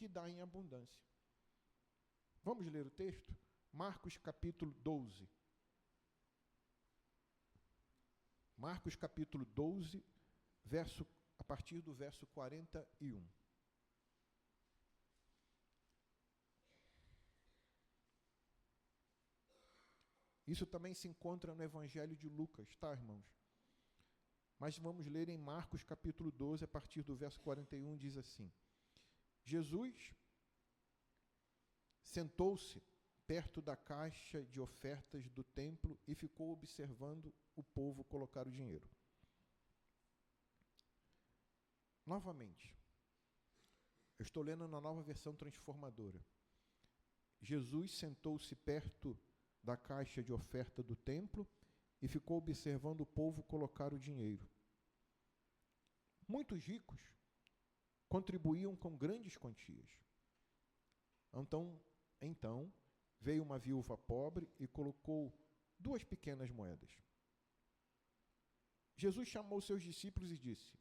que dá em abundância. Vamos ler o texto? Marcos capítulo 12. Marcos capítulo 12, a partir do verso 41. Isso também se encontra no Evangelho de Lucas, tá, irmãos? Mas vamos ler em Marcos capítulo 12, a partir do verso 41, diz assim: Jesus sentou-se perto da caixa de ofertas do templo e ficou observando o povo colocar o dinheiro. Novamente, eu estou lendo na Nova Versão Transformadora. Jesus sentou-se perto da caixa de oferta do templo e ficou observando o povo colocar o dinheiro. Muitos ricos contribuíam com grandes quantias. Então veio uma viúva pobre e colocou 2 pequenas moedas. Jesus chamou seus discípulos e disse: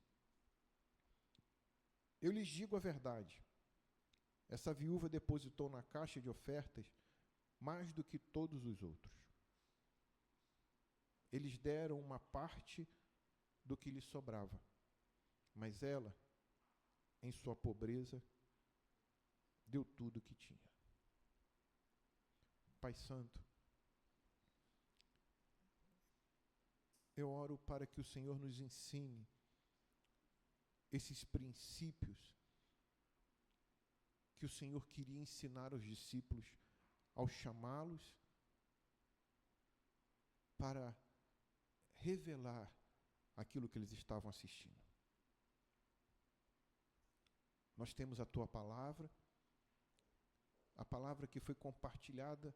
Eu lhes digo a verdade. Essa viúva depositou na caixa de ofertas mais do que todos os outros. Eles deram uma parte do que lhe sobrava, mas ela, em sua pobreza, deu tudo o que tinha. Pai Santo, eu oro para que o Senhor nos ensine esses princípios que o Senhor queria ensinar aos discípulos ao chamá-los para revelar aquilo que eles estavam assistindo. Nós temos a Tua palavra, a palavra que foi compartilhada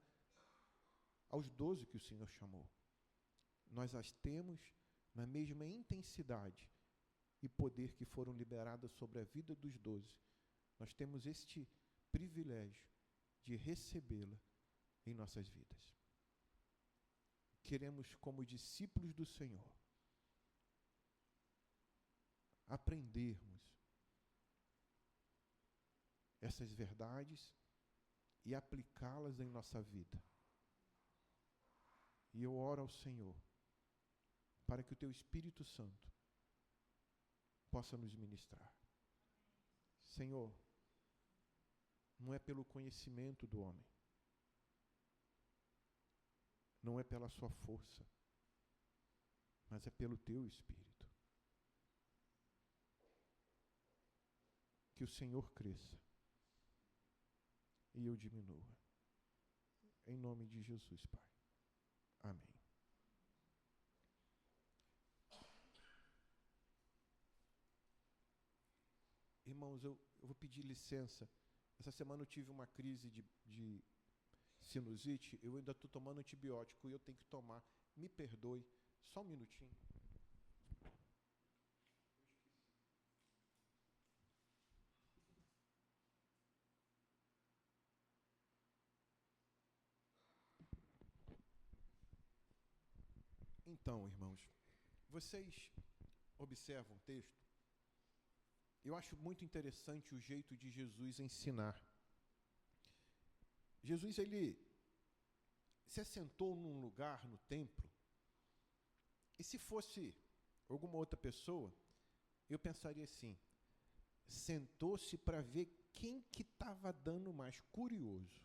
aos 12 que o Senhor chamou. Nós as temos na mesma intensidade e poder que foram liberadas sobre a vida dos 12. Nós temos este privilégio de recebê-la em nossas vidas. Queremos, como discípulos do Senhor, aprendermos essas verdades e aplicá-las em nossa vida. E eu oro ao Senhor para que o Teu Espírito Santo possa nos ministrar. Senhor, não é pelo conhecimento do homem, não é pela sua força, mas é pelo Teu Espírito. Que o Senhor cresça e eu diminua. Em nome de Jesus, Pai. Amém. Irmãos, eu vou pedir licença. Essa semana eu tive uma crise de sinusite. Eu ainda estou tomando antibiótico e eu tenho que tomar. Me perdoe. Só um minutinho. Então, irmãos, vocês observam o texto? Eu acho muito interessante o jeito de Jesus ensinar. Jesus, ele se assentou num lugar no templo, e se fosse alguma outra pessoa, eu pensaria assim, sentou-se para ver quem que estava dando mais, curioso.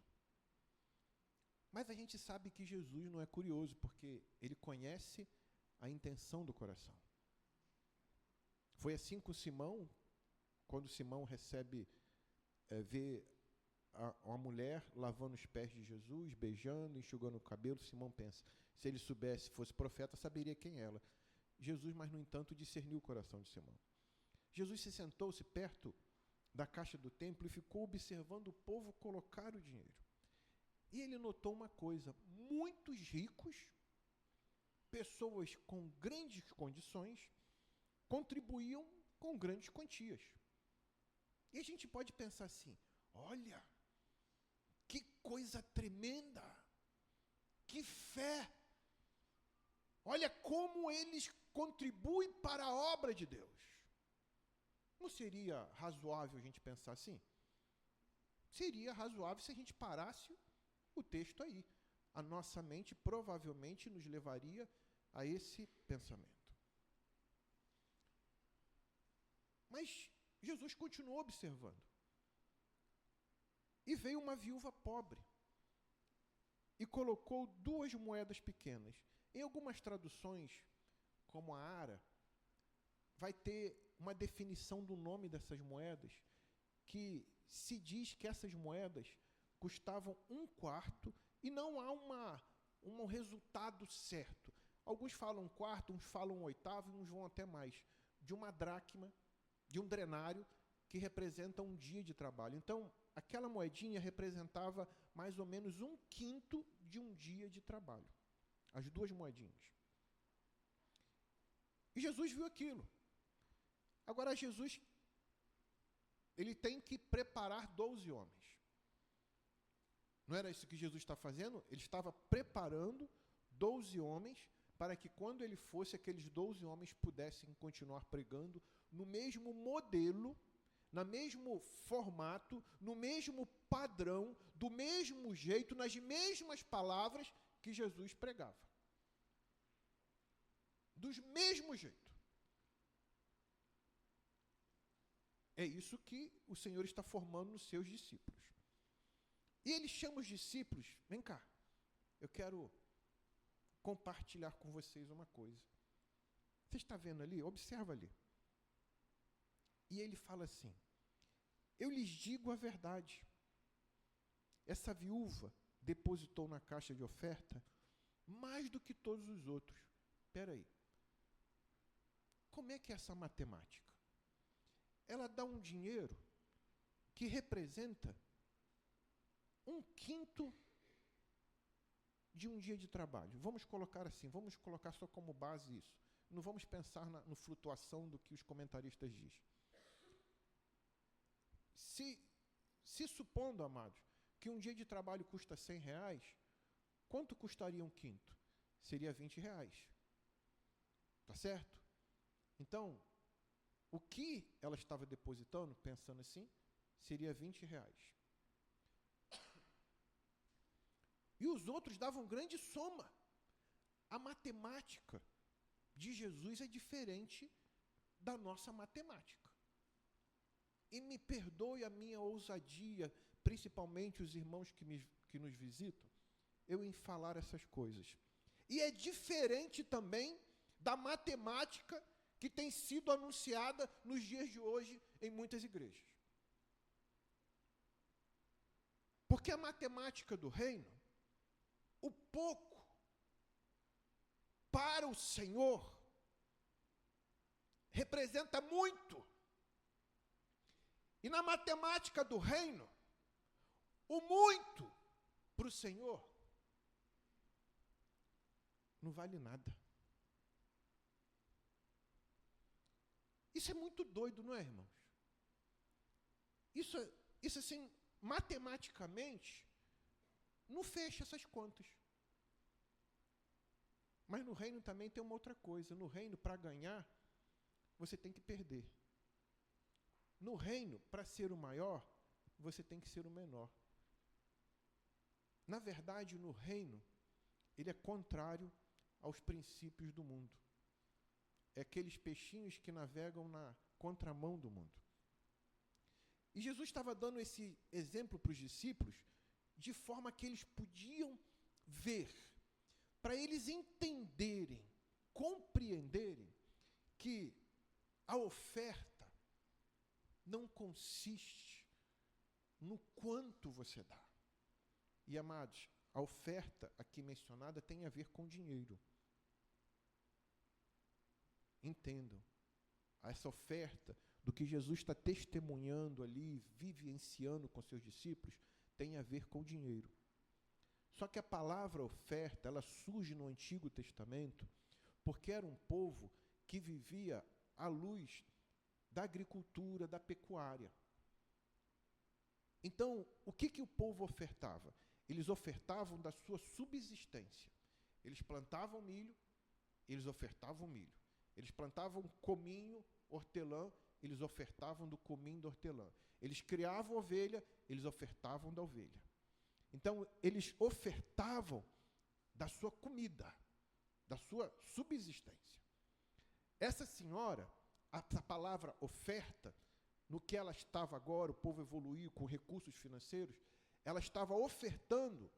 Mas a gente sabe que Jesus não é curioso, porque ele conhece a intenção do coração. Foi assim com Simão, quando Simão vê uma mulher lavando os pés de Jesus, beijando, enxugando o cabelo. Simão pensa, se ele soubesse, fosse profeta, saberia quem é ela. Jesus, mas no entanto, discerniu o coração de Simão. Jesus se sentou-se perto da caixa do templo e ficou observando o povo colocar o dinheiro. E ele notou uma coisa: muitos ricos, pessoas com grandes condições, contribuíam com grandes quantias. E a gente pode pensar assim, olha, que coisa tremenda, que fé, olha como eles contribuem para a obra de Deus. Não seria razoável a gente pensar assim? seria razoável se a gente parasse o texto aí. A nossa mente provavelmente nos levaria a esse pensamento. Mas Jesus continuou observando. E veio uma viúva pobre e colocou 2 moedas pequenas. Em algumas traduções, como a Ara, vai ter uma definição do nome dessas moedas, que se diz que essas moedas custavam 1/4 e não há um resultado certo. Alguns falam 1/4, uns falam 1/8 e uns vão até mais, de uma dracma, de um denário, que representa um dia de trabalho. Então, aquela moedinha representava mais ou menos 1/5 de um dia de trabalho. As 2 moedinhas. E Jesus viu aquilo. Agora, Jesus, ele tem que preparar 12 homens. Não era isso que Jesus está fazendo? Ele estava preparando 12 homens para que, quando ele fosse, aqueles 12 homens pudessem continuar pregando no mesmo modelo, no mesmo formato, no mesmo padrão, do mesmo jeito, nas mesmas palavras que Jesus pregava. Do mesmo jeito. É isso que o Senhor está formando nos seus discípulos. E ele chama os discípulos, vem cá, eu quero compartilhar com vocês uma coisa. Você está vendo ali? Observa ali. E ele fala assim, eu lhes digo a verdade. Essa viúva depositou na caixa de oferta mais do que todos os outros. Espera aí. Como é que é essa matemática? Ela dá um dinheiro que representa 1/5 de um dia de trabalho. Vamos colocar assim, vamos colocar só como base isso. Não vamos pensar na flutuação do que os comentaristas dizem. Se supondo, amados, que um dia de trabalho custa R$100, quanto custaria 1/5? Seria R$20. Tá certo? Então, o que ela estava depositando, pensando assim, seria R$20. E os outros davam grande soma. A matemática de Jesus é diferente da nossa matemática. E me perdoe a minha ousadia, principalmente os irmãos que nos visitam, eu em falar essas coisas. E é diferente também da matemática que tem sido anunciada nos dias de hoje em muitas igrejas. Porque a matemática do reino, o pouco para o Senhor representa muito. E na matemática do reino, o muito para o Senhor não vale nada. Isso é muito doido, não é, irmãos? Isso assim, matematicamente, não fecha essas contas. Mas no reino também tem uma outra coisa. No reino, para ganhar, você tem que perder. No reino, para ser o maior, você tem que ser o menor. Na verdade, no reino, ele é contrário aos princípios do mundo. É aqueles peixinhos que navegam na contramão do mundo. E Jesus estava dando esse exemplo para os discípulos de forma que eles podiam ver, para eles entenderem, compreenderem que a oferta não consiste no quanto você dá. E, amados, a oferta aqui mencionada tem a ver com dinheiro. Entendam, essa oferta do que Jesus está testemunhando ali, vivenciando com seus discípulos, tem a ver com dinheiro. Só que a palavra oferta, ela surge no Antigo Testamento, porque era um povo que vivia à luz da agricultura, da pecuária. Então, o que o povo ofertava? Eles ofertavam da sua subsistência. Eles plantavam milho, eles ofertavam milho. Eles plantavam cominho, hortelã, eles ofertavam do cominho do hortelã. Eles criavam ovelha, eles ofertavam da ovelha. Então, eles ofertavam da sua comida, da sua subsistência. Essa senhora, essa palavra oferta, no que ela estava agora, o povo evoluiu com recursos financeiros, ela estava ofertando.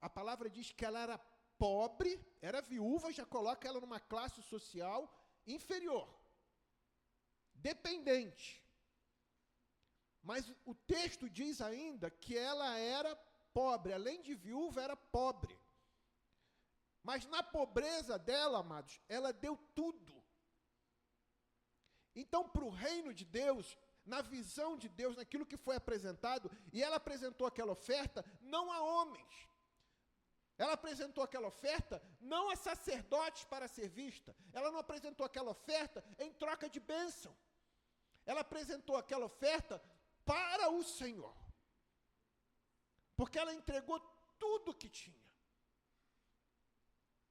A palavra diz que ela era pobre, era viúva, já coloca ela numa classe social inferior, dependente. Mas o texto diz ainda que ela era pobre, além de viúva, era pobre. Mas na pobreza dela, amados, ela deu tudo. Então, para o reino de Deus, na visão de Deus, naquilo que foi apresentado, e ela apresentou aquela oferta não a homens. Ela apresentou aquela oferta não a sacerdotes para ser vista. Ela não apresentou aquela oferta em troca de bênção. Ela apresentou aquela oferta para o Senhor. Porque ela entregou tudo o que tinha.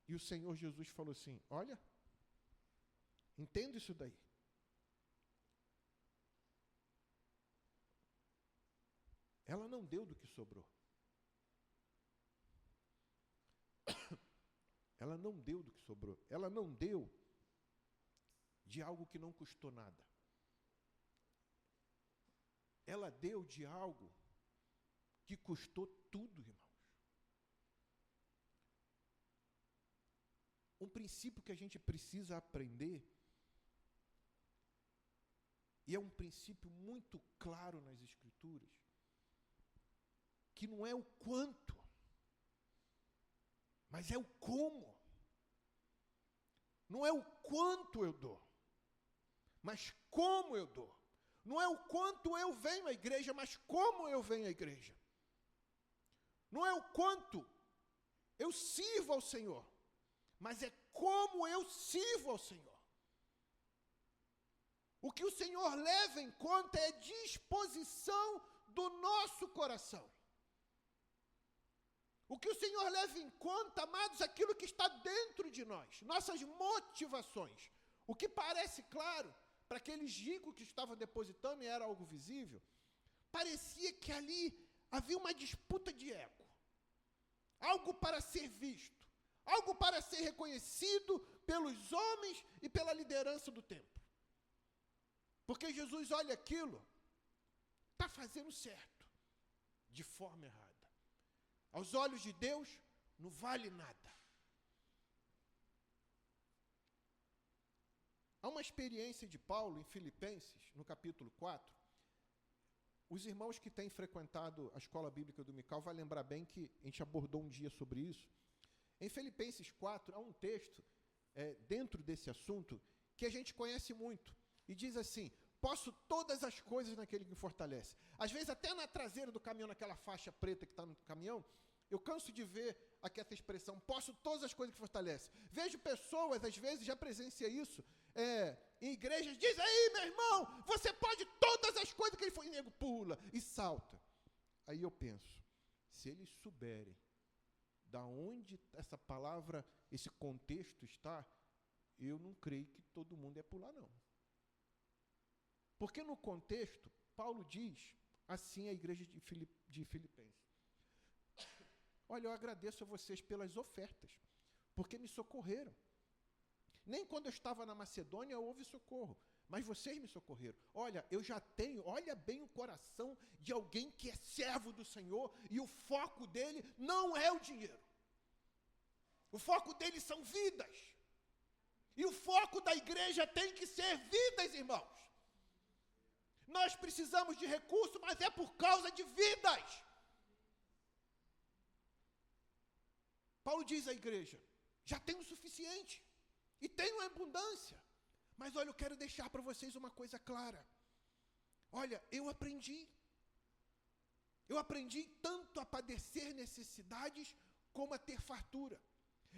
E o Senhor Jesus falou assim, olha, entenda isso daí. Ela não deu do que sobrou. Ela não deu do que sobrou. Ela não deu de algo que não custou nada. Ela deu de algo que custou tudo, irmãos. Um princípio que a gente precisa aprender, e é um princípio muito claro nas Escrituras, que não é o quanto, mas é o como. Não é o quanto eu dou, mas como eu dou. Não é o quanto eu venho à igreja, mas como eu venho à igreja. Não é o quanto eu sirvo ao Senhor, mas é como eu sirvo ao Senhor. O que o Senhor leva em conta é disposição do nosso coração. O que o Senhor leva em conta, amados, aquilo que está dentro de nós, nossas motivações. O que parece claro, para aqueles ricos que estavam depositando, e era algo visível, parecia que ali havia uma disputa de ego. Algo para ser visto, algo para ser reconhecido pelos homens e pela liderança do templo. Porque Jesus olha aquilo, está fazendo certo, de forma errada. Aos olhos de Deus, não vale nada. Há uma experiência de Paulo em Filipenses, no capítulo 4. Os irmãos que têm frequentado a escola bíblica dominical vão lembrar bem que a gente abordou um dia sobre isso. Em Filipenses 4, há um texto dentro desse assunto que a gente conhece muito. E diz assim, posso todas as coisas naquele que me fortalece. Às vezes, até na traseira do caminhão, naquela faixa preta que está no caminhão, eu canso de ver aqui essa expressão, posso todas as coisas que fortalece. Vejo pessoas, às vezes, já presenciei isso, em igrejas, diz aí, meu irmão, você pode todas as coisas que ele for, e nego pula e salta. Aí eu penso, se eles souberem da onde essa palavra, esse contexto está, eu não creio que todo mundo é pular, não. Porque no contexto, Paulo diz assim à igreja de Filipenses. Olha, eu agradeço a vocês pelas ofertas, porque me socorreram. Nem quando eu estava na Macedônia houve socorro, mas vocês me socorreram. Olha, eu já tenho, olha bem o coração de alguém que é servo do Senhor, e o foco dele não é o dinheiro. O foco dele são vidas. E o foco da igreja tem que ser vidas, irmãos. Nós precisamos de recursos, mas é por causa de vidas. Paulo diz à igreja, já tenho o suficiente, e tenho abundância, mas olha, eu quero deixar para vocês uma coisa clara. Olha, eu aprendi tanto a padecer necessidades, como a ter fartura.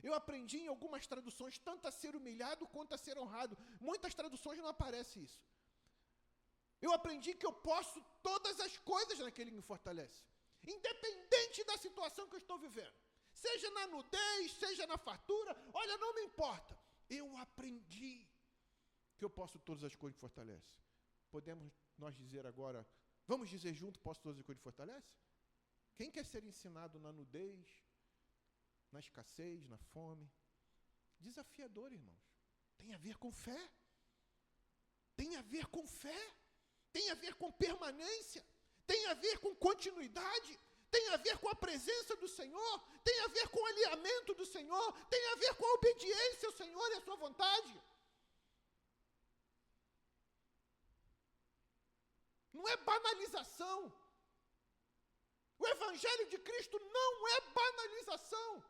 Eu aprendi em algumas traduções, tanto a ser humilhado, quanto a ser honrado. Muitas traduções não aparece isso. Eu aprendi que eu posso todas as coisas naquele que me fortalece, independente da situação que eu estou vivendo. Seja na nudez, seja na fartura, olha, não me importa. Eu aprendi que eu posso todas as coisas que fortalecem. Podemos nós dizer agora, Vamos dizer junto, posso todos e cuide fortalece? Quem quer ser ensinado na nudez, na escassez, na fome? Desafiador, irmãos. Tem a ver com fé. Tem a ver com fé. Tem a ver com permanência. Tem a ver com continuidade. Tem a ver com a presença do Senhor. Tem a ver com o alinhamento do Senhor. Tem a ver com a obediência ao Senhor e à sua vontade. Não é banalização. O Evangelho de Cristo não é banalização.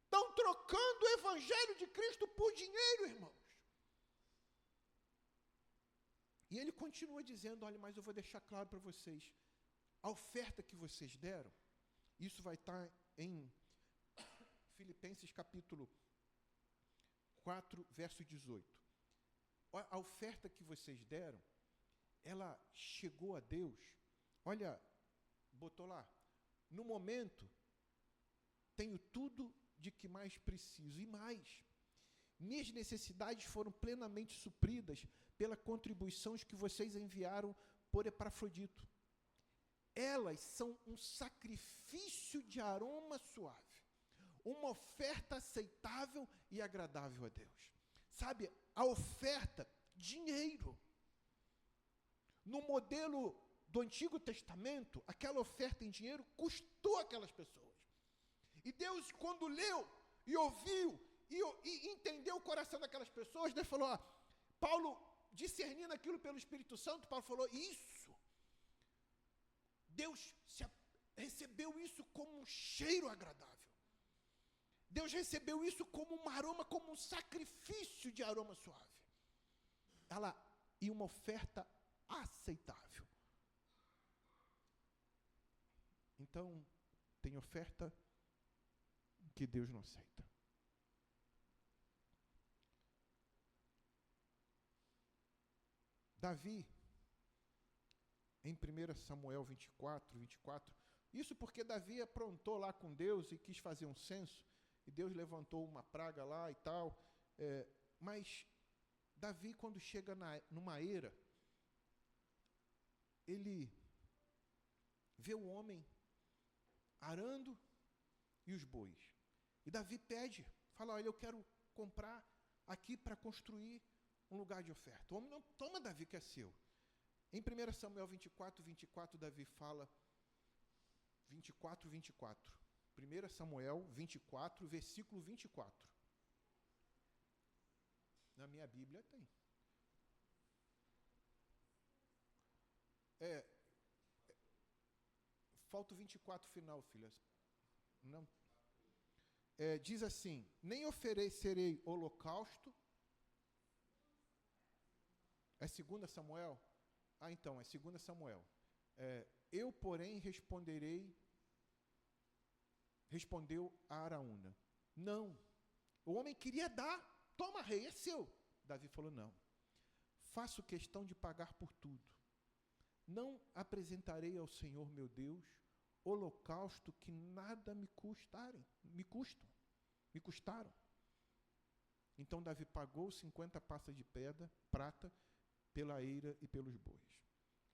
Estão trocando o Evangelho de Cristo por dinheiro, irmãos. E ele continua dizendo, olha, mas eu vou deixar claro para vocês, a oferta que vocês deram, isso vai estar em Filipenses capítulo 4, verso 18. A oferta que vocês deram, ela chegou a Deus, olha, botou lá, no momento, tenho tudo de que mais preciso, e mais, minhas necessidades foram plenamente supridas pelas contribuições que vocês enviaram por Epafrodito. Elas são um sacrifício de aroma suave, uma oferta aceitável e agradável a Deus. Sabe, a oferta, dinheiro. No modelo do Antigo Testamento, aquela oferta em dinheiro custou aquelas pessoas. E Deus, quando leu e ouviu e entendeu o coração daquelas pessoas, Deus falou, Paulo, discernindo aquilo pelo Espírito Santo, Paulo falou, isso, Deus recebeu isso como um cheiro agradável. Deus recebeu isso como um aroma, como um sacrifício de aroma suave. E uma oferta aceitável. Então, tem oferta que Deus não aceita. Davi, em 1 Samuel 24, isso porque Davi aprontou lá com Deus e quis fazer um censo, e Deus levantou uma praga lá e tal, mas Davi, quando chega numa era, ele vê o homem arando e os bois. E Davi pede, fala, olha, eu quero comprar aqui para construir um lugar de oferta. O homem não toma, Davi, que é seu. Em 1 Samuel 24, Davi fala, 24. 1 Samuel 24, versículo 24. Na minha Bíblia tem. Falta o 24 final, filhas. Não. Diz assim, nem oferecerei holocausto. É 2 Samuel? Então, é 2 Samuel. Eu, porém, respondeu a Araúna. Não. O homem queria dar. Toma, rei, é seu. Davi falou, não. Faço questão de pagar por tudo. Não apresentarei ao Senhor, meu Deus, holocausto que nada me custaram. Então, Davi pagou 50 passas de prata pela eira e pelos bois.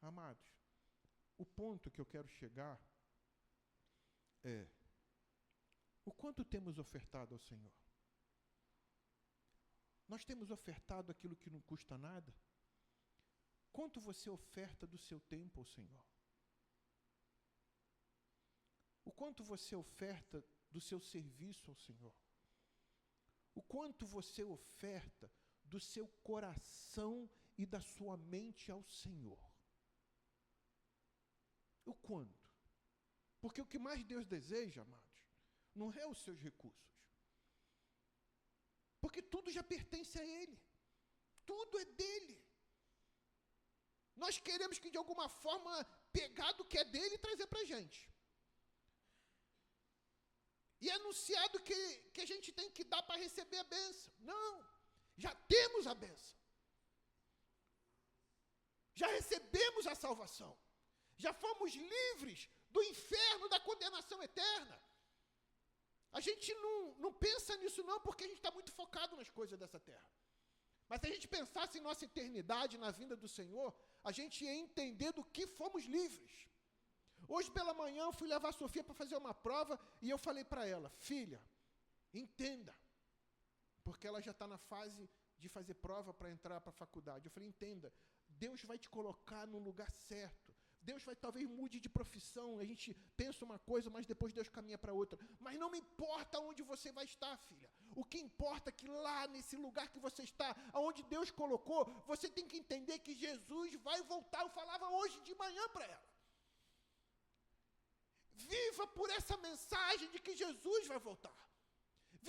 Amados, o ponto que eu quero chegar é o quanto temos ofertado ao Senhor. Nós temos ofertado aquilo que não custa nada? Quanto você oferta do seu tempo ao Senhor? O quanto você oferta do seu serviço ao Senhor? O quanto você oferta do seu coração e da sua mente ao Senhor? O quanto? Porque o que mais Deus deseja, amados, não é os seus recursos. Porque tudo já pertence a Ele. Tudo é dele. Nós queremos que, de alguma forma, pegar do que é dele e trazer para a gente. E é anunciado que a gente tem que dar para receber a bênção. Não. Já temos a bênção. Já recebemos a salvação. Já fomos livres do inferno, da condenação eterna. A gente não pensa nisso não, porque a gente está muito focado nas coisas dessa terra. Mas se a gente pensasse em nossa eternidade, na vinda do Senhor, a gente ia entender do que fomos livres. Hoje pela manhã eu fui levar a Sofia para fazer uma prova e eu falei para ela, filha, entenda, porque ela já está na fase de fazer prova para entrar para a faculdade. Eu falei, entenda, Deus vai te colocar no lugar certo. Deus vai, talvez mude de profissão, a gente pensa uma coisa, mas depois Deus caminha para outra. Mas não me importa onde você vai estar, filha. O que importa é que lá, nesse lugar que você está, aonde Deus colocou, você tem que entender que Jesus vai voltar. Eu falava hoje de manhã para ela. Viva por essa mensagem de que Jesus vai voltar.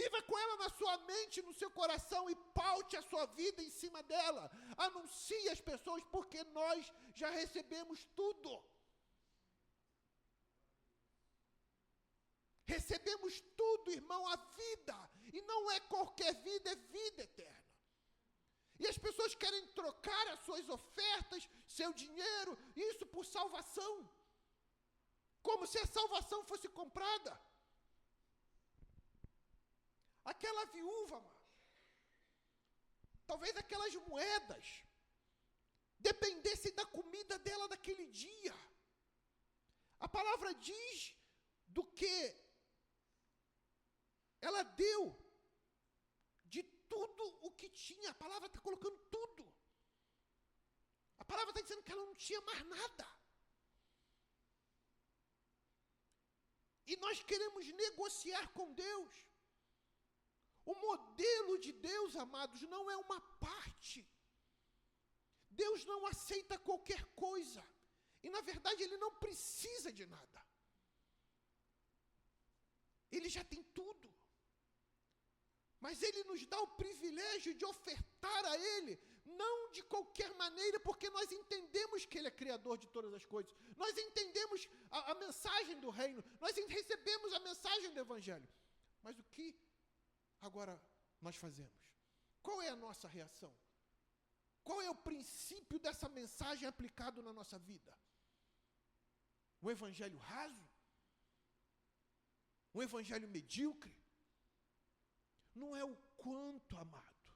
Viva com ela na sua mente, no seu coração e paute a sua vida em cima dela. Anuncie às pessoas, porque nós já recebemos tudo. Recebemos tudo, irmão, a vida. E não é qualquer vida, é vida eterna. E as pessoas querem trocar as suas ofertas, seu dinheiro, isso por salvação. Como se a salvação fosse comprada. Aquela viúva, talvez aquelas moedas dependessem da comida dela daquele dia. A palavra diz do que ela deu de tudo o que tinha. A palavra está colocando tudo. A palavra está dizendo que ela não tinha mais nada. E nós queremos negociar com Deus. O modelo de Deus, amados, não é uma parte. Deus não aceita qualquer coisa. E, na verdade, Ele não precisa de nada. Ele já tem tudo. Mas Ele nos dá o privilégio de ofertar a Ele, não de qualquer maneira, porque nós entendemos que Ele é Criador de todas as coisas. Nós entendemos a mensagem do reino. Nós recebemos a mensagem do Evangelho. Mas o que agora nós fazemos? Qual é a nossa reação? Qual é o princípio dessa mensagem aplicado na nossa vida? Um evangelho raso? Um evangelho medíocre? Não é o quanto, amado,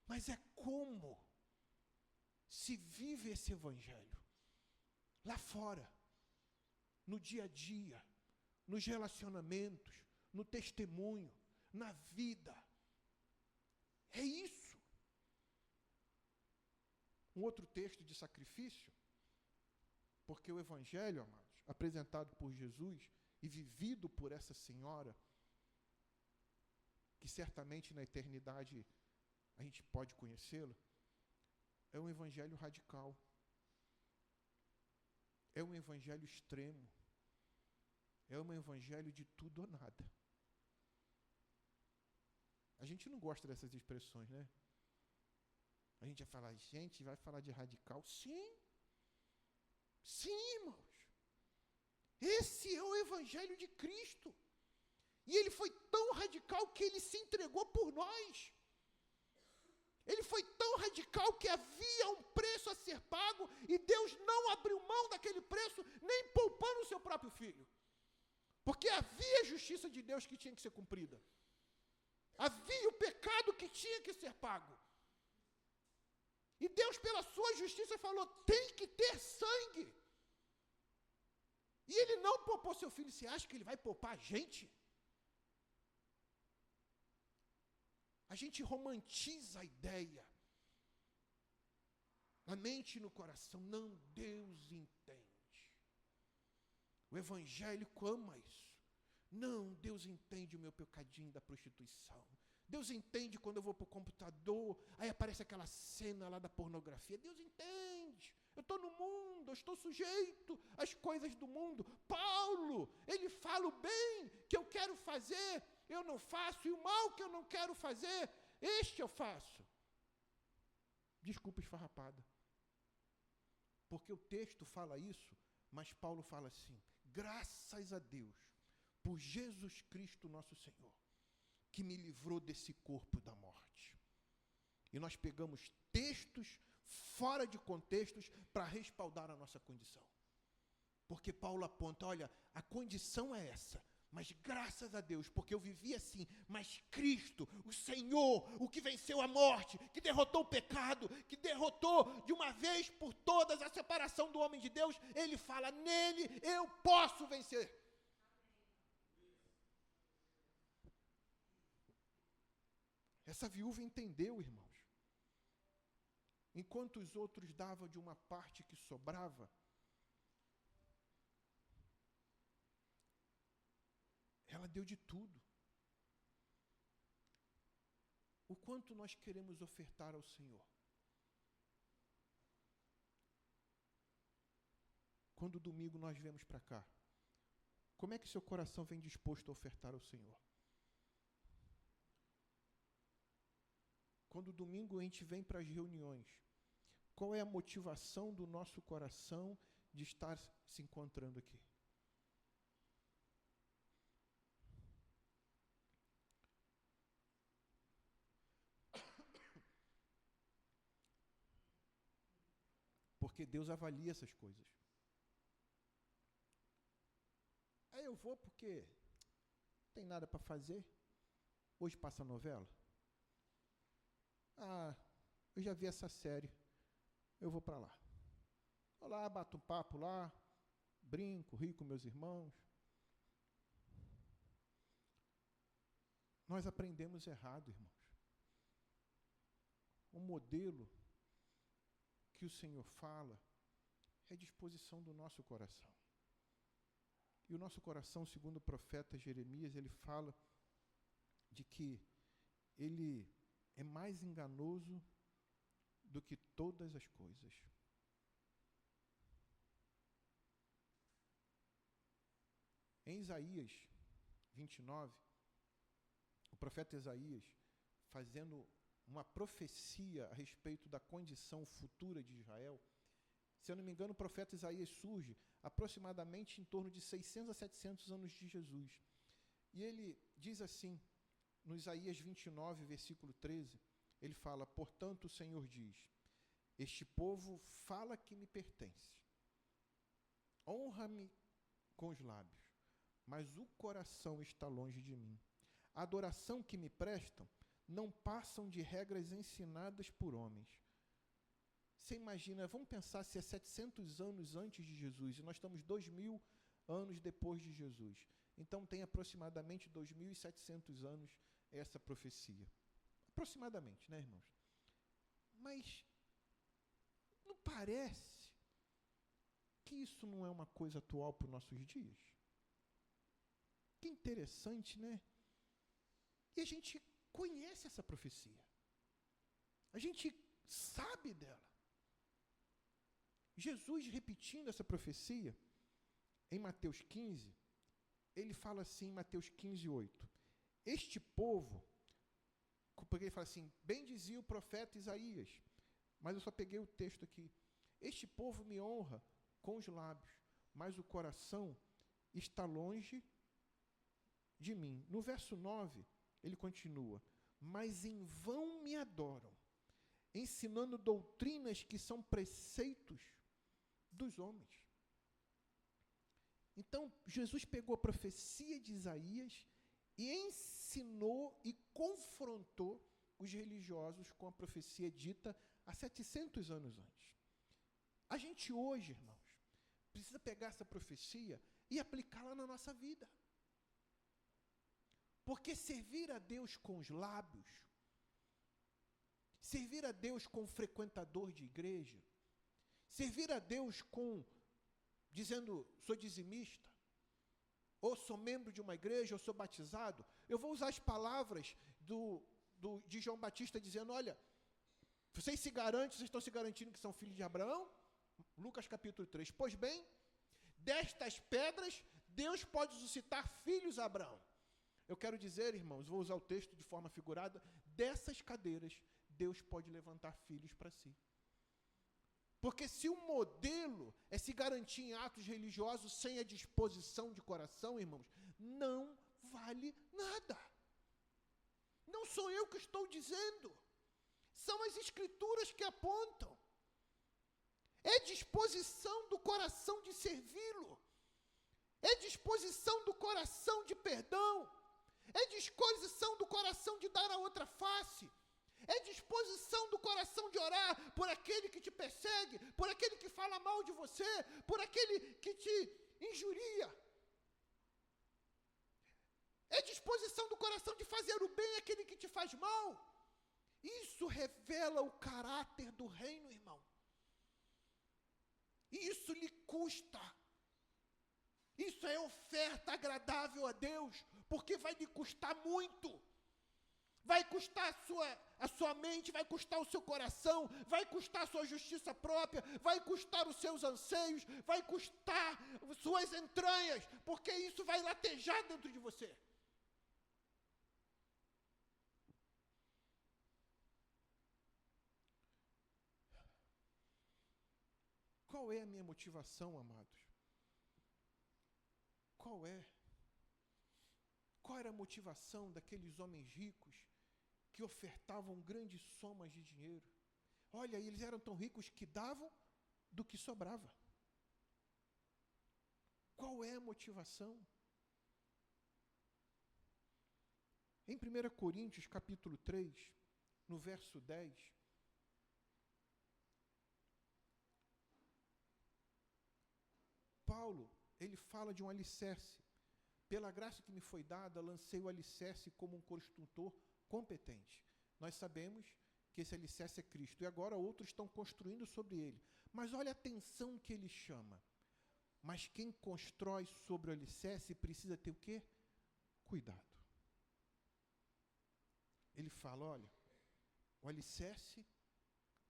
mas é como se vive esse evangelho. Lá fora, no dia a dia, nos relacionamentos, no testemunho, na vida. É isso. Um outro texto de sacrifício, porque o evangelho, amados, apresentado por Jesus e vivido por essa senhora, que certamente na eternidade a gente pode conhecê-lo, é um evangelho radical. É um evangelho extremo. É um evangelho de tudo ou nada. A gente não gosta dessas expressões, né? A gente vai falar de radical? Sim. Sim, irmãos. Esse é o evangelho de Cristo. E ele foi tão radical que ele se entregou por nós. Ele foi tão radical que havia um preço a ser pago e Deus não abriu mão daquele preço, nem poupando o seu próprio filho. Porque havia a justiça de Deus que tinha que ser cumprida. Havia o pecado que tinha que ser pago. E Deus, pela sua justiça, falou, tem que ter sangue. E ele não poupou seu filho. Você acha que ele vai poupar a gente? A gente romantiza a ideia. Na mente e no coração. Não, Deus entende. O evangélico ama isso. Não, Deus entende o meu pecadinho da prostituição. Deus entende quando eu vou para o computador, aí aparece aquela cena lá da pornografia. Deus entende. Eu estou no mundo, eu estou sujeito às coisas do mundo. Paulo, ele fala o bem que eu quero fazer, eu não faço, e o mal que eu não quero fazer, este eu faço. Desculpa esfarrapada. Porque o texto fala isso, mas Paulo fala assim, graças a Deus, por Jesus Cristo nosso Senhor, que me livrou desse corpo da morte. E nós pegamos textos fora de contextos para respaldar a nossa condição. Porque Paulo aponta, olha, a condição é essa, Mas graças a Deus, porque eu vivi assim, mas Cristo, o Senhor, o que venceu a morte, que derrotou o pecado, que derrotou de uma vez por todas a separação do homem de Deus, ele fala, nele eu posso vencer. Essa viúva entendeu, irmãos. Enquanto os outros davam de uma parte que sobrava, ela deu de tudo. O quanto nós queremos ofertar ao Senhor? Quando domingo nós viemos para cá, como é que seu coração vem disposto a ofertar ao Senhor? Quando domingo a gente vem para as reuniões, qual é a motivação do nosso coração de estar se encontrando aqui? Porque Deus avalia essas coisas. Aí eu vou porque não tem nada para fazer. Hoje passa a novela. Ah, eu já vi essa série. Eu vou para lá. Vou lá, bato um papo lá, brinco, rio com meus irmãos. Nós aprendemos errado, irmãos. O modelo que o Senhor fala é disposição do nosso coração. E o nosso coração, segundo o profeta Jeremias, ele fala de que ele é mais enganoso do que todas as coisas. Em Isaías 29, o profeta Isaías, fazendo uma profecia a respeito da condição futura de Israel, se eu não me engano, o profeta Isaías surge aproximadamente em torno de 600 a 700 anos de Jesus. E ele diz assim, no Isaías 29, versículo 13, ele fala, portanto o Senhor diz, este povo fala que me pertence, honra-me com os lábios, mas o coração está longe de mim. A adoração que me prestam não passam de regras ensinadas por homens. Você imagina, vamos pensar se é 700 anos antes de Jesus, e nós estamos 2000 anos depois de Jesus. Então tem aproximadamente 2.700 anos essa profecia. Aproximadamente, né, irmãos? Mas não parece que isso não é uma coisa atual para os nossos dias? Que interessante, né? E a gente conhece essa profecia. A gente sabe dela. Jesus, repetindo essa profecia, em Mateus 15, ele fala assim, em Mateus 15, 8, este povo, porque ele fala assim, bem dizia o profeta Isaías, mas eu só peguei o texto aqui, este povo me honra com os lábios, mas o coração está longe de mim. No verso 9, ele continua, mas em vão me adoram, ensinando doutrinas que são preceitos dos homens. Então, Jesus pegou a profecia de Isaías e ensinou e confrontou os religiosos com a profecia dita há 700 anos antes. A gente hoje, irmãos, precisa pegar essa profecia e aplicá-la na nossa vida. Porque servir a Deus com os lábios, servir a Deus com frequentador de igreja, servir a Deus com, dizendo, sou dizimista, ou sou membro de uma igreja, ou sou batizado, eu vou usar as palavras de João Batista dizendo, olha, vocês estão se garantindo que são filhos de Abraão? Lucas capítulo 3, pois bem, destas pedras, Deus pode suscitar filhos a Abraão. Eu quero dizer, irmãos, vou usar o texto de forma figurada, dessas cadeiras, Deus pode levantar filhos para si. Porque se o modelo é se garantir em atos religiosos sem a disposição de coração, irmãos, não vale nada. Não sou eu que estou dizendo. São as Escrituras que apontam. É disposição do coração de servi-lo. É disposição do coração de disposição do coração de dar a outra face. É disposição do coração de orar por aquele que te persegue, por aquele que fala mal de você, por aquele que te injuria. É disposição do coração de fazer o bem àquele que te faz mal. Isso revela o caráter do reino, irmão. E isso lhe custa. Isso é oferta agradável a Deus, porque vai lhe custar muito. Vai custar a sua mente, vai custar o seu coração, vai custar a sua justiça própria, vai custar os seus anseios, vai custar suas entranhas, porque isso vai latejar dentro de você. Qual é a minha motivação, amados? Qual é? Qual era a motivação daqueles homens ricos que ofertavam grandes somas de dinheiro? Olha, eles eram tão ricos que davam do que sobrava. Qual é a motivação? Em 1 Coríntios, capítulo 3, no verso 10, Paulo, ele fala de um alicerce. Pela graça que me foi dada, lancei o alicerce como um construtor competente. Nós sabemos que esse alicerce é Cristo, e agora outros estão construindo sobre ele. Mas olha a atenção que ele chama. Mas quem constrói sobre o alicerce precisa ter o quê? Cuidado. Ele fala, olha, o alicerce,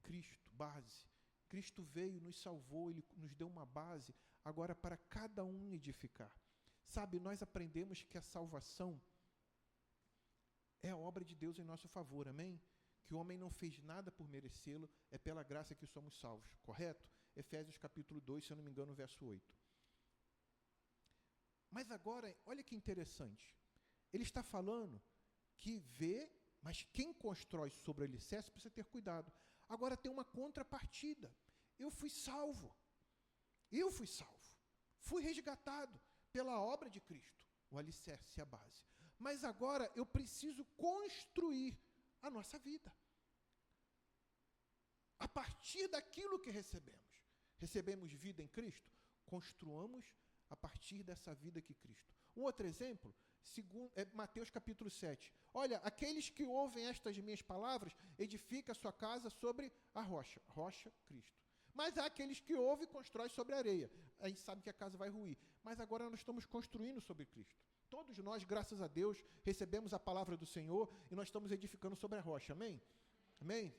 Cristo, base. Cristo veio, nos salvou, Ele nos deu uma base, agora para cada um edificar. Sabe, nós aprendemos que a salvação é a obra de Deus em nosso favor, amém? Que o homem não fez nada por merecê-lo, é pela graça que somos salvos, correto? Efésios capítulo 2, se eu não me engano, verso 8. Mas agora, olha que interessante, ele está falando que vê, mas quem constrói sobre o alicerce precisa ter cuidado. Agora tem uma contrapartida. Eu fui salvo. Fui resgatado pela obra de Cristo, o alicerce, a base. Mas agora eu preciso construir a nossa vida. A partir daquilo que recebemos. Recebemos vida em Cristo? Construamos a partir dessa vida que Cristo. Um outro exemplo, Mateus capítulo 7. Olha, aqueles que ouvem estas minhas palavras, edifica a sua casa sobre a rocha. Rocha, Cristo. Mas há aqueles que ouvem e constroem sobre a areia. A gente sabe que a casa vai ruir. Mas agora nós estamos construindo sobre Cristo. Todos nós, graças a Deus, recebemos a palavra do Senhor e nós estamos edificando sobre a rocha. Amém? Amém?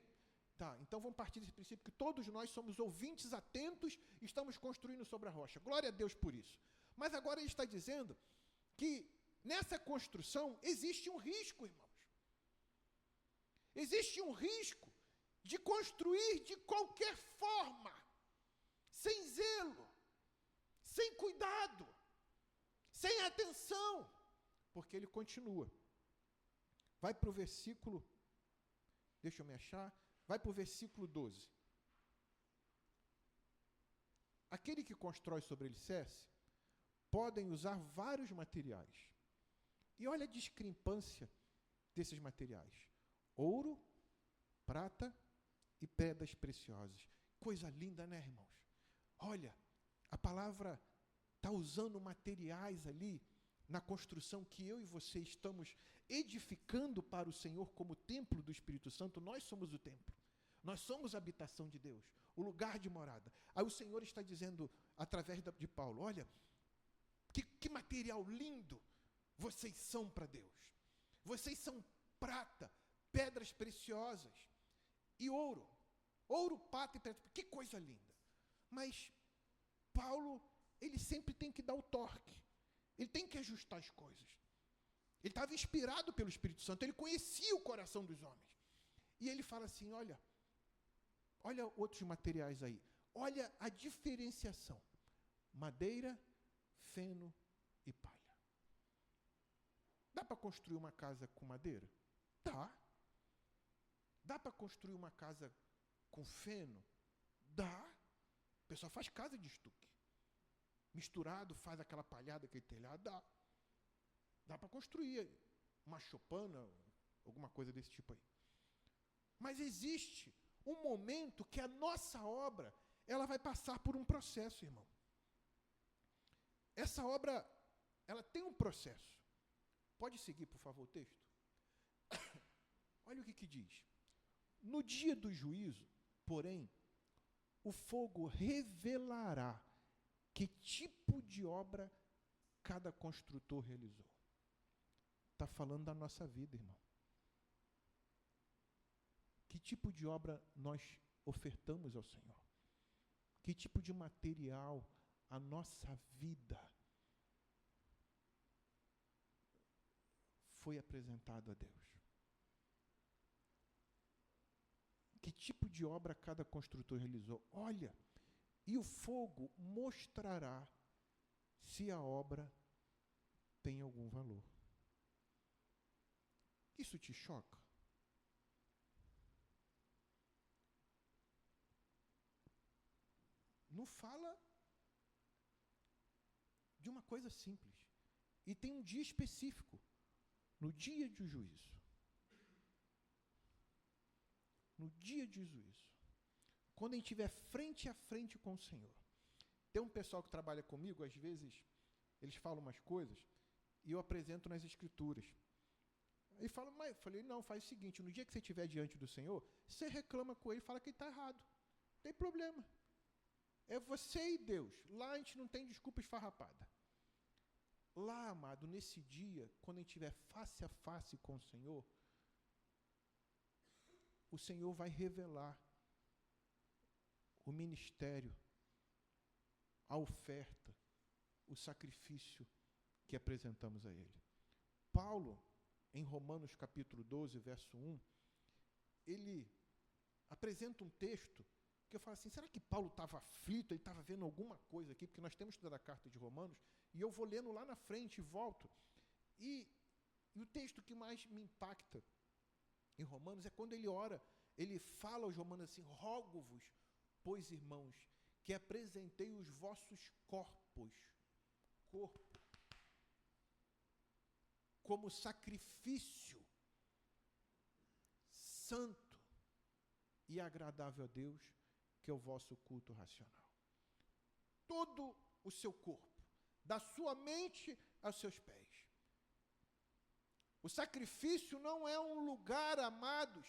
Tá, então vamos partir desse princípio que todos nós somos ouvintes atentos e estamos construindo sobre a rocha. Glória a Deus por isso. Mas agora ele está dizendo que nessa construção existe um risco, irmãos. Existe um risco de construir de qualquer forma, sem zelo, sem cuidado, sem atenção, porque ele continua. Vai para o versículo, deixa eu me achar, vai para o versículo 12. Aquele que constrói sobre alicerce podem usar vários materiais. E olha a discrepância desses materiais. Ouro, prata e pedras preciosas. Coisa linda, né, irmãos? Olha, a palavra está usando materiais ali na construção que eu e você estamos edificando para o Senhor como templo do Espírito Santo. Nós somos o templo. Nós somos a habitação de Deus, o lugar de morada. Aí o Senhor está dizendo, através de Paulo, olha, que material lindo vocês são para Deus. Vocês são prata, pedras preciosas e ouro. Ouro, prata e pedra. Que coisa linda. Mas Paulo, ele sempre tem que dar o torque. Ele tem que ajustar as coisas. Ele estava inspirado pelo Espírito Santo. Ele conhecia o coração dos homens. E ele fala assim, olha outros materiais aí. Olha a diferenciação. Madeira, feno e palha. Dá para construir uma casa com madeira? Dá. Dá para construir uma casa com feno? Dá. O pessoal faz casa de estuque. Misturado, faz aquela palhada, aquele telhado, dá. Dá para construir. uma chopana, alguma coisa desse tipo aí. Mas existe um momento que a nossa obra, ela vai passar por um processo, irmão. Essa obra, ela tem um processo. Pode seguir, por favor, o texto? Olha o que diz. No dia do juízo, porém, o fogo revelará que tipo de obra cada construtor realizou. Está falando da nossa vida, irmão. Que tipo de obra nós ofertamos ao Senhor? Que tipo de material a nossa vida foi apresentado a Deus? Que tipo de obra cada construtor realizou? Olha, e o fogo mostrará se a obra tem algum valor. Isso te choca? Não fala de uma coisa simples. E tem um dia específico, no dia de juízo. No dia de juízo. Quando a gente estiver frente a frente com o Senhor. Tem um pessoal que trabalha comigo, às vezes, eles falam umas coisas, e eu apresento nas Escrituras. Aí fala, mas eu falei, não, faz o seguinte, no dia que você estiver diante do Senhor, você reclama com ele e fala que ele está errado. Não tem problema. É você e Deus. Lá a gente não tem desculpa esfarrapada. Lá, amado, nesse dia, quando a gente estiver face a face com o Senhor vai revelar o ministério, a oferta, o sacrifício que apresentamos a Ele. Paulo, em Romanos capítulo 12, verso 1, ele apresenta um texto que eu falo assim, será que Paulo estava aflito, ele estava vendo alguma coisa aqui? Porque nós temos estudado a carta de Romanos, e eu vou lendo lá na frente e volto. E o texto que mais me impacta em Romanos é quando ele ora, ele fala aos romanos assim, rogo-vos, pois irmãos, que apresentei os vossos corpo, como sacrifício santo e agradável a Deus, que é o vosso culto racional. Todo o seu corpo, da sua mente aos seus pés. O sacrifício não é um lugar, amados,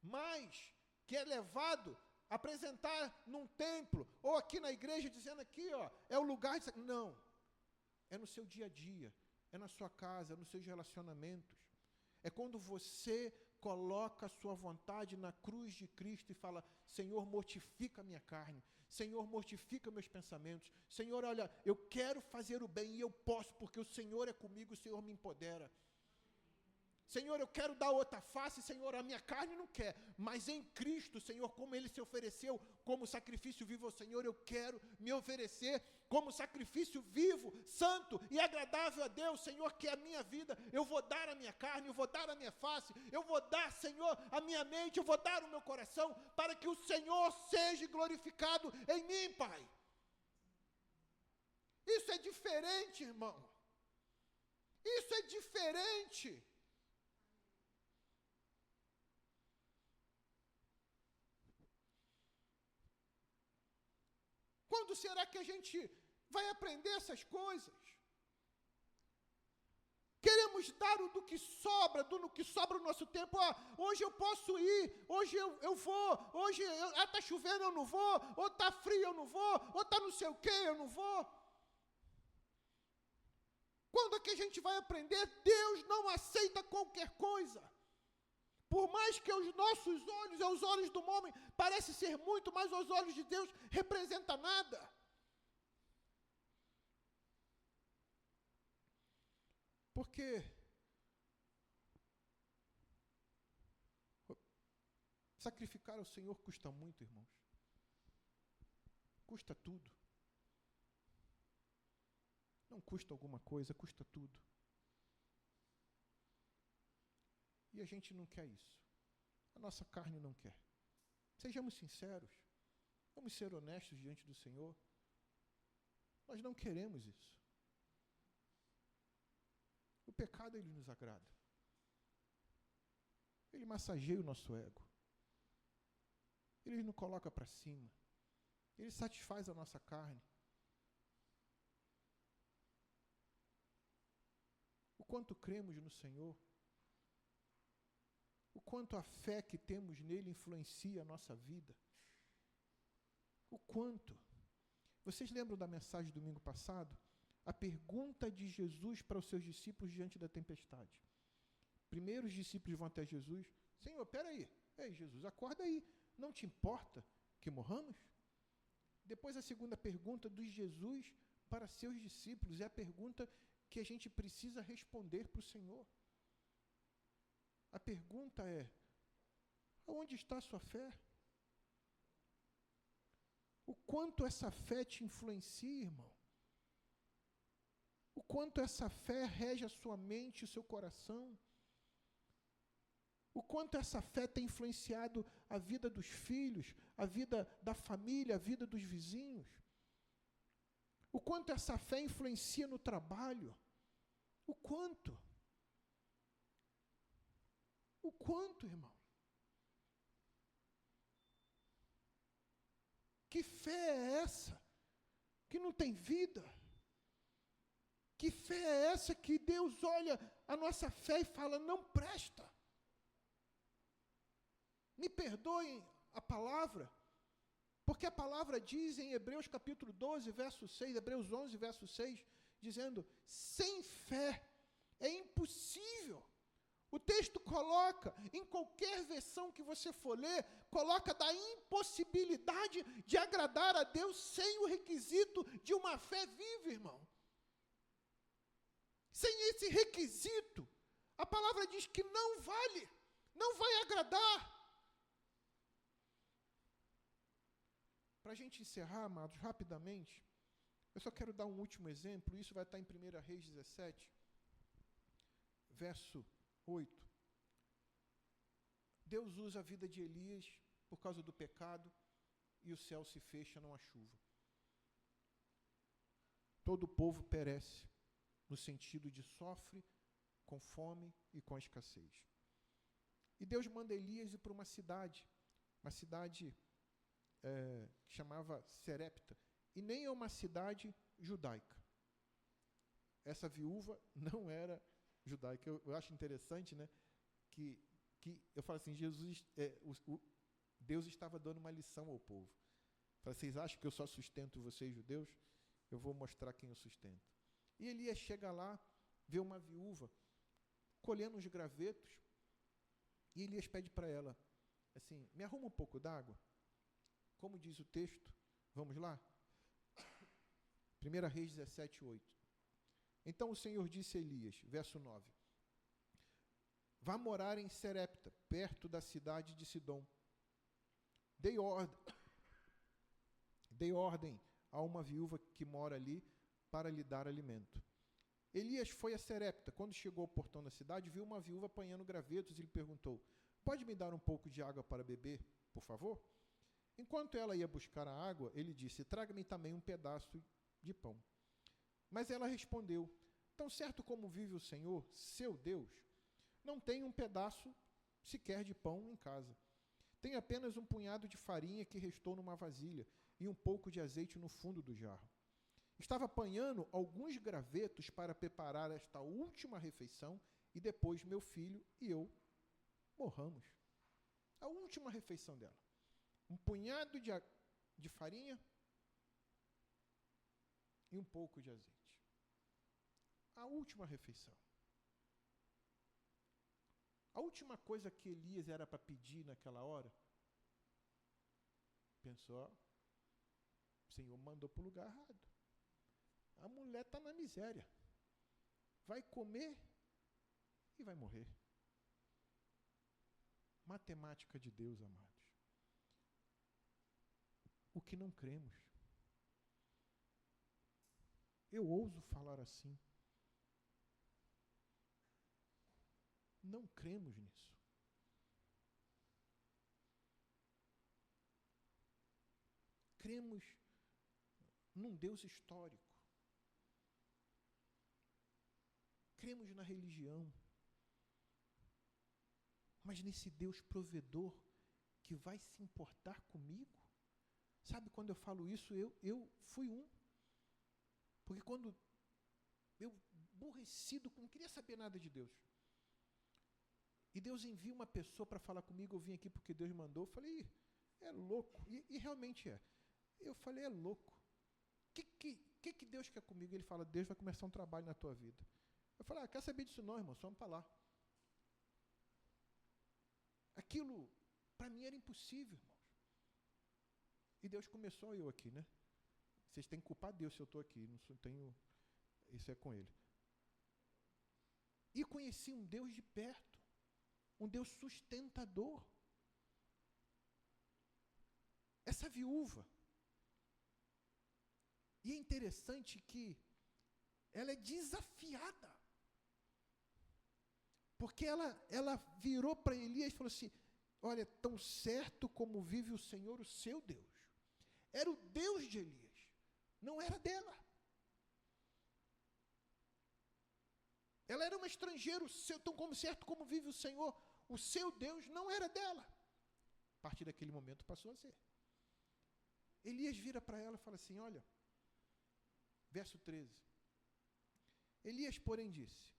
mas que é levado a apresentar num templo, ou aqui na igreja, dizendo aqui, ó, é o lugar de... Não. É no seu dia a dia, é na sua casa, é nos seus relacionamentos. É quando você coloca a sua vontade na cruz de Cristo e fala, Senhor, mortifica a minha carne, Senhor, mortifica meus pensamentos, Senhor, olha, eu quero fazer o bem e eu posso, porque o Senhor é comigo, o Senhor me empodera. Senhor, eu quero dar outra face, Senhor, a minha carne não quer, mas em Cristo, Senhor, como Ele se ofereceu como sacrifício vivo ao Senhor, eu quero me oferecer como sacrifício vivo, santo e agradável a Deus, Senhor, que é a minha vida, eu vou dar a minha carne, eu vou dar a minha face, eu vou dar, Senhor, a minha mente, eu vou dar o meu coração, para que o Senhor seja glorificado em mim, Pai. Isso é diferente, irmão. Isso é diferente. Quando será que a gente vai aprender essas coisas? Queremos dar o do que sobra, do que sobra o nosso tempo. Hoje eu posso ir, hoje eu vou, hoje está chovendo, eu não vou, ou está frio, eu não vou, ou está não sei o quê, eu não vou. Quando é que a gente vai aprender? Deus não aceita qualquer coisa. Por mais que os nossos olhos e os olhos do homem parecem ser muito, mas aos olhos de Deus representa nada. Porque sacrificar ao Senhor custa muito, irmãos. Custa tudo. Não custa alguma coisa, custa tudo. E a gente não quer isso. A nossa carne não quer. Sejamos sinceros. Vamos ser honestos diante do Senhor. Nós não queremos isso. O pecado, ele nos agrada. Ele massageia o nosso ego. Ele nos coloca para cima. Ele satisfaz a nossa carne. O quanto cremos no Senhor, o quanto a fé que temos nele influencia a nossa vida. O quanto. Vocês lembram da mensagem do domingo passado? A pergunta de Jesus para os seus discípulos diante da tempestade. Primeiro os discípulos vão até Jesus. Senhor, peraí. Ei, Jesus, acorda aí. Não te importa que morramos? Depois a segunda pergunta de Jesus para seus discípulos é a pergunta que a gente precisa responder para o Senhor. A pergunta é: aonde está a sua fé? O quanto essa fé te influencia, irmão? O quanto essa fé rege a sua mente e o seu coração? O quanto essa fé tem influenciado a vida dos filhos, a vida da família, a vida dos vizinhos? O quanto essa fé influencia no trabalho? O quanto? O quanto, irmão? Que fé é essa que não tem vida? Que fé é essa que Deus olha a nossa fé e fala, não presta? Me perdoem a palavra, porque a palavra diz em Hebreus capítulo 12, verso 6, Hebreus 11, verso 6, dizendo, sem fé é impossível. O texto coloca, em qualquer versão que você for ler, coloca da impossibilidade de agradar a Deus sem o requisito de uma fé viva, irmão. Sem esse requisito, a palavra diz que não vale, não vai agradar. Para a gente encerrar, amados, rapidamente, eu só quero dar um último exemplo, isso vai estar em 1 Reis 17, verso 8. Deus usa a vida de Elias por causa do pecado e o céu se fecha, não há chuva. Todo o povo perece, no sentido de sofre com fome e com escassez. E Deus manda Elias ir para uma cidade que chamava Serepta, e nem é uma cidade judaica. Essa viúva não era judaica. Eu acho interessante, né, que eu falo assim, Deus estava dando uma lição ao povo. Fala, vocês acham que eu só sustento vocês, judeus? Eu vou mostrar quem eu sustento. E Elias chega lá, vê uma viúva colhendo uns gravetos, e Elias pede para ela, assim, me arruma um pouco d'água. Como diz o texto, vamos lá? 1 Reis 17, 8. Então o Senhor disse a Elias, verso 9, vá morar em Serepta, perto da cidade de Sidom. Dei ordem a uma viúva que mora ali para lhe dar alimento. Elias foi a Serepta. Quando chegou ao portão da cidade, viu uma viúva apanhando gravetos e lhe perguntou, pode me dar um pouco de água para beber, por favor? Enquanto ela ia buscar a água, ele disse, traga-me também um pedaço de pão. Mas ela respondeu, tão certo como vive o Senhor, seu Deus, não tenho um pedaço sequer de pão em casa. Tenho apenas um punhado de farinha que restou numa vasilha e um pouco de azeite no fundo do jarro. Estava apanhando alguns gravetos para preparar esta última refeição e depois meu filho e eu morramos. A última refeição dela. Um punhado de farinha e um pouco de azeite. A última refeição. A última coisa que Elias era para pedir naquela hora, pensou, o Senhor mandou para o lugar errado. A mulher está na miséria. Vai comer e vai morrer. Matemática de Deus, amados. O que não cremos. Eu ouso falar assim. Não cremos nisso. Cremos num Deus histórico. Cremos na religião. mas nesse Deus provedor que vai se importar comigo. Sabe, quando eu falo isso, eu fui um. Porque quando eu, aborrecido, não queria saber nada de Deus, e Deus envia uma pessoa para falar comigo, eu vim aqui porque Deus mandou, eu falei, é louco, e realmente é. Eu falei, é louco. O que Deus quer comigo? Ele fala, Deus vai começar um trabalho na tua vida. Eu falei, quer saber disso não, irmão, só vamos para lá. Aquilo, para mim, era impossível, irmãos. E Deus começou, eu aqui, né? Vocês têm que culpar Deus se eu estou aqui, não tenho, isso é com Ele. E conheci um Deus de perto, um Deus sustentador. Essa viúva, e é interessante que ela é desafiada, porque ela virou para Elias e falou assim, olha, tão certo como vive o Senhor, o seu Deus. Era o Deus de Elias, não era dela. Ela era uma estrangeira, tão como certo como vive o Senhor, o seu Deus não era dela. A partir daquele momento passou a ser. Elias vira para ela e fala assim, olha, verso 13. Elias, porém, disse,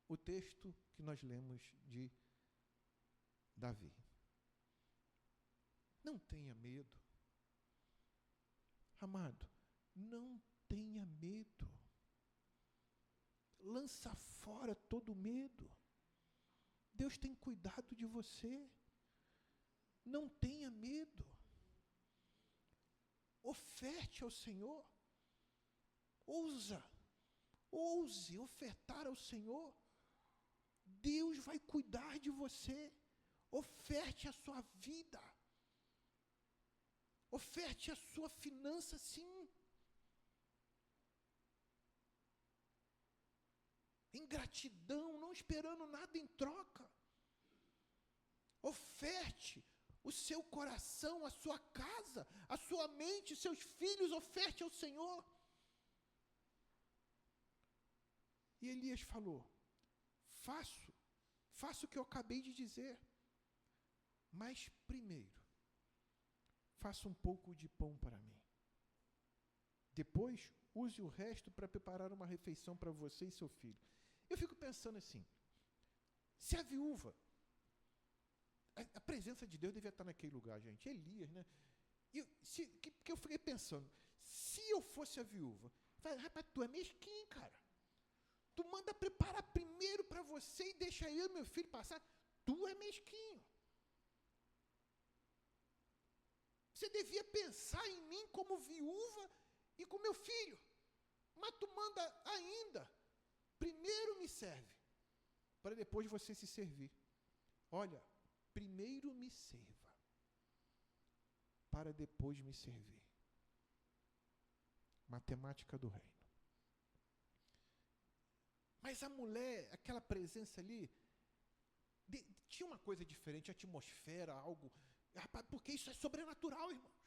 o texto que nós lemos de Davi. Não tenha medo. Amado, não tenha medo. Lança fora todo medo. Deus tem cuidado de você. Não tenha medo. Oferte ao Senhor. Ouse ofertar ao Senhor. Deus vai cuidar de você. Oferte a sua vida. Oferte a sua finança, sim. Em gratidão, não esperando nada em troca. Oferte o seu coração, a sua casa, a sua mente, seus filhos, oferte ao Senhor. E Elias falou, faço o que eu acabei de dizer, mas primeiro, faça um pouco de pão para mim. Depois, use o resto para preparar uma refeição para você e seu filho. Eu fico pensando assim, se a viúva, a presença de Deus devia estar naquele lugar, gente, Elias, né? Que eu fiquei pensando, se eu fosse a viúva, rapaz, tu é mesquinho, cara. Tu manda preparar primeiro para você e deixa eu e meu filho passar. Tu é mesquinho. Você devia pensar em mim como viúva e com meu filho. Mas tu manda ainda. Primeiro me serve, para depois você se servir. Olha, primeiro me serva, para depois me servir. Matemática do reino. Mas a mulher, aquela presença ali, tinha uma coisa diferente, a atmosfera, algo, porque isso é sobrenatural, irmãos.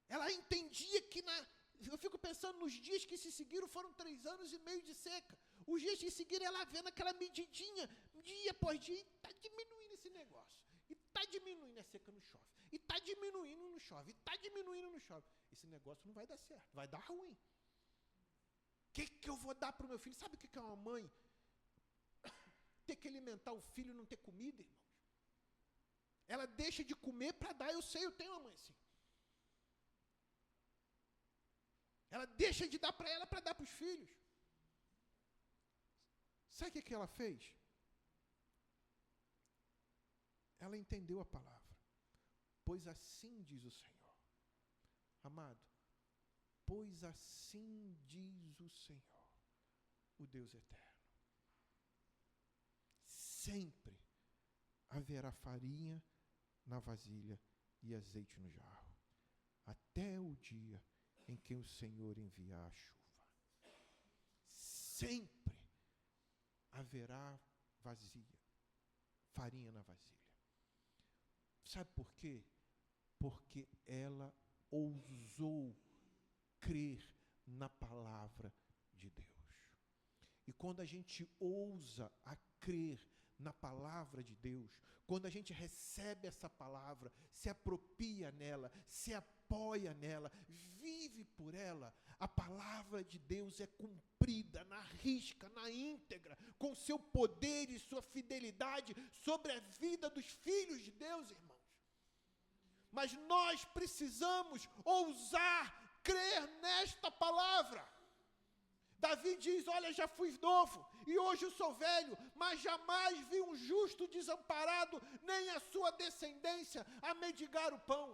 Ela entendia que eu fico pensando nos dias que se seguiram, foram 3 anos e meio de seca. Os dias que seguiram, ela vendo aquela medidinha, dia após dia, e está diminuindo esse negócio. E está diminuindo, a seca não chove. E está diminuindo, não chove. E está diminuindo, não chove. Esse negócio não vai dar certo, vai dar ruim. O que eu vou dar para o meu filho? Sabe o que é uma mãe? Ter que alimentar o filho e não ter comida, irmãos. Ela deixa de comer para dar, eu tenho uma mãe assim. Ela deixa de dar para ela para dar para os filhos. Sabe o que ela fez? Ela entendeu a palavra. Pois assim diz o Senhor. Amado, pois assim diz o Senhor, o Deus eterno. Sempre haverá farinha na vasilha e azeite no jarro, até o dia em que o Senhor enviar a chuva. Sempre haverá farinha na vasilha. Sabe por quê? Porque ela ousou crer na palavra de Deus. E quando a gente ousa a crer na palavra de Deus, quando a gente recebe essa palavra, se apropria nela, se apoia nela, vive por ela, a palavra de Deus é cumprida na risca, na íntegra, com seu poder e sua fidelidade sobre a vida dos filhos de Deus, irmãos. Mas nós precisamos ousar crer nesta palavra. Davi diz, olha, já fui novo, e hoje eu sou velho, mas jamais vi um justo desamparado, nem a sua descendência a mendigar o pão.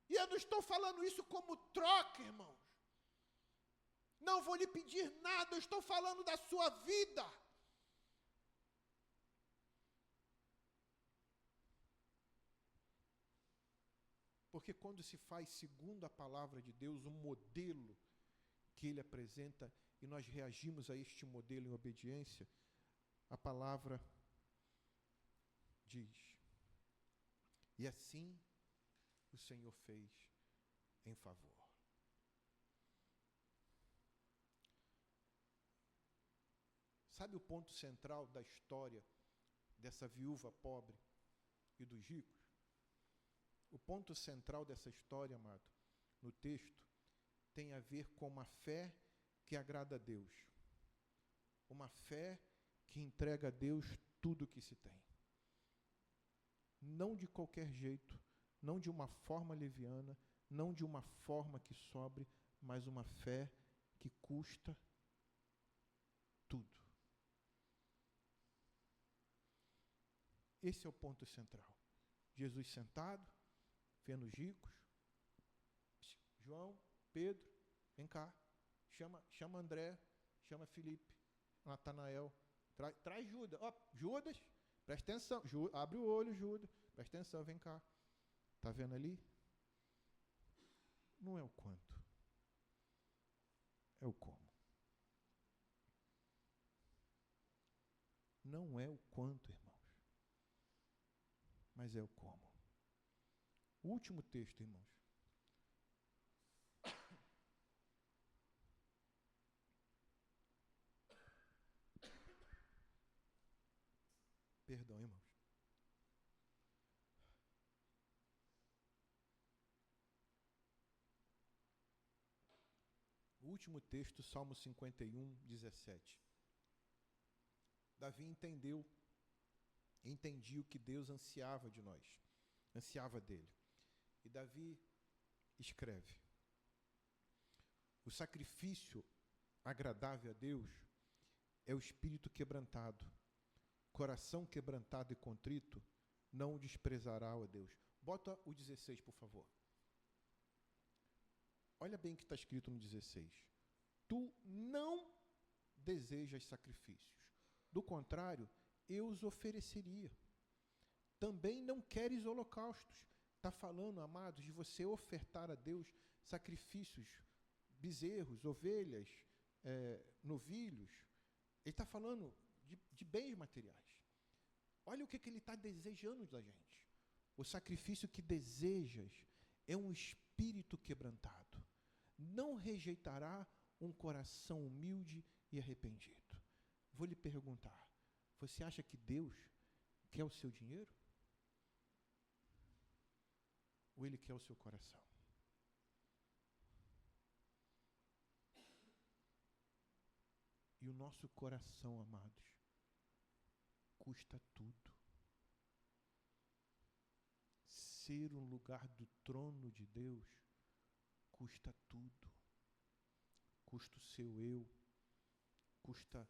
E eu não estou falando isso como troca, irmãos. Não vou lhe pedir nada, eu estou falando da sua vida. Porque quando se faz segundo a palavra de Deus, um modelo que ele apresenta, e nós reagimos a este modelo em obediência, a palavra diz, e assim o Senhor fez em favor. Sabe o ponto central da história dessa viúva pobre e dos ricos? O ponto central dessa história, amado, no texto, tem a ver com uma fé que agrada a Deus. Uma fé que entrega a Deus tudo o que se tem. Não de qualquer jeito, não de uma forma leviana, não de uma forma que sobre, mas uma fé que custa tudo. Esse é o ponto central. Jesus sentado, vendo os ricos, João, Pedro, vem cá, chama André, chama Filipe, Natanael, traz Judas. Judas, presta atenção, abre o olho, Judas, presta atenção, vem cá. Está vendo ali? Não é o quanto, é o como. Não é o quanto, irmãos, mas é o como. O último texto, irmãos. Perdão, irmãos. O último texto, Salmo 51, 17. Davi entendia o que Deus ansiava de nós, ansiava dele. E Davi escreve: o sacrifício agradável a Deus é o espírito quebrantado. Coração quebrantado e contrito não o desprezará, ó Deus. Bota o 16, por favor. Olha bem o que está escrito no 16. Tu não desejas sacrifícios. Do contrário, eu os ofereceria. Também não queres holocaustos. Está falando, amados, de você ofertar a Deus sacrifícios, bezerros, ovelhas, novilhos. Ele está falando de bens materiais. Olha o que ele está desejando da gente. O sacrifício que desejas é um espírito quebrantado. Não rejeitará um coração humilde e arrependido. Vou lhe perguntar, você acha que Deus quer o seu dinheiro? Ou Ele quer o seu coração? E o nosso coração, amados, custa tudo. Ser um lugar do trono de Deus custa tudo. Custa o seu eu, custa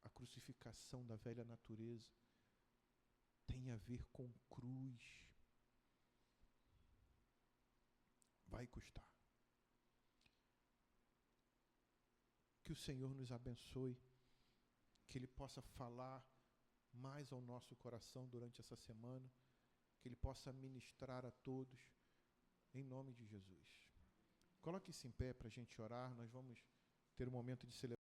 a crucificação da velha natureza. Tem a ver com cruz. Vai custar. Que o Senhor nos abençoe, que Ele possa falar mais ao nosso coração durante essa semana, que Ele possa ministrar a todos, em nome de Jesus. Coloque-se em pé para a gente orar, nós vamos ter um momento de celebração.